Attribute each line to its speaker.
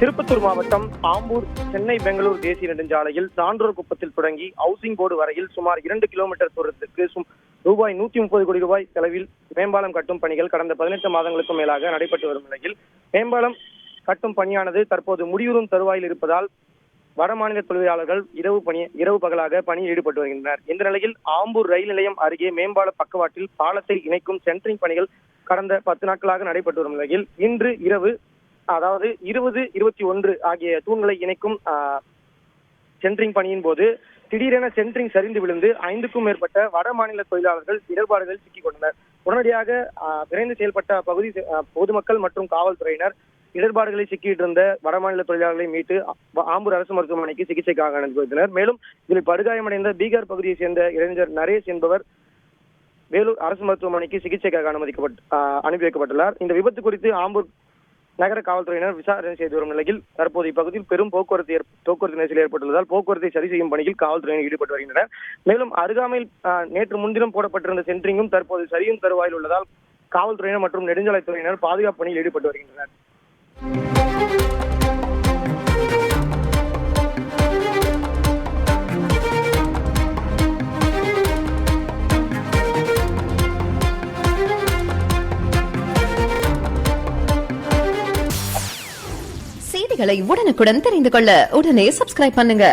Speaker 1: திருப்பத்தூர் மாவட்டம் ஆம்பூர் சென்னை பெங்களூர் தேசிய நெடுஞ்சாலையில் சான்றோர் குப்பத்தில் தொடங்கி ஹவுசிங் போர்டு வரையில் சுமார் 2 கிலோமீட்டர் தூரத்திற்கு ரூபாய் 130 கோடி ரூபாய் செலவில் மேம்பாலம் கட்டும் பணிகள் கடந்த 18 மாதங்களுக்கும் மேலாக நடைபெற்று வரும் நிலையில் மேம்பாலம் கட்டும் பணியானது தற்போது முடிவுறும் தருவாயில் இருப்பதால் வடமாநில தொழிலாளர்கள் இரவு பகலாக பணியில் ஈடுபட்டு வருகின்றனர். இந்த நிலையில் ஆம்பூர் ரயில் நிலையம் அருகே மேம்பால பக்கவாட்டில் பாலத்தை இணைக்கும் சென்ட்ரிங் பணிகள் கடந்த 10 நாட்களாக நடைபெற்று வரும் நிலையில் இன்று இரவு அதாவது 20, 21 ஆகிய தூண்களை இணைக்கும் சென்ட்ரிங் பணியின் போது திடீரென சென்ட்ரிங் சரிந்து விழுந்து 5க்கும் மேற்பட்ட வட மாநில தொழிலாளர்கள் இடர்பாடுகளில் சிக்கிக் கொண்டனர். உடனடியாக விரைந்து செயல்பட்ட பகுதி பொதுமக்கள் மற்றும் காவல்துறையினர் இடர்பாடுகளில் சிக்கிட்டு இருந்த வடமாநில தொழிலாளர்களை மீட்டு ஆம்பூர் அரசு மருத்துவமனைக்கு சிகிச்சைக்காக அனுப்பி வைத்தனர். மேலும் இதில் படுகாயமடைந்த பீகார் பகுதியை சேர்ந்த இளைஞர் நரேஷ் என்பவர் வேலூர் அரசு மருத்துவமனைக்கு சிகிச்சைக்காக அனுப்பி வைக்கப்பட்டுள்ளார். இந்த விபத்து குறித்து ஆம்பூர் நகர காவல்துறையினர் விசாரணை செய்து வரும் நிலையில் தற்போது இப்பகுதியில் பெரும் போக்குவரத்து நெரிசல் ஏற்பட்டுள்ளதால் போக்குவரத்தை சரி செய்யும் பணியில் காவல்துறையினர் ஈடுபட்டு வருகின்றனர். மேலும் அருகாமையில் நேற்று முன்தினம் போடப்பட்டிருந்த சென்ட்ரிங்கும் தற்போது சரியும் தருவாயில் உள்ளதால் காவல்துறையினர் மற்றும் நெடுஞ்சாலைத்துறையினர் பாதுகாப்பு பணியில் ஈடுபட்டு வருகின்றனர்.
Speaker 2: செய்திகளை உடனுக்குடன் தெரிந்து கொள்ள உடனே சப்ஸ்கிரைப் பண்ணுங்க.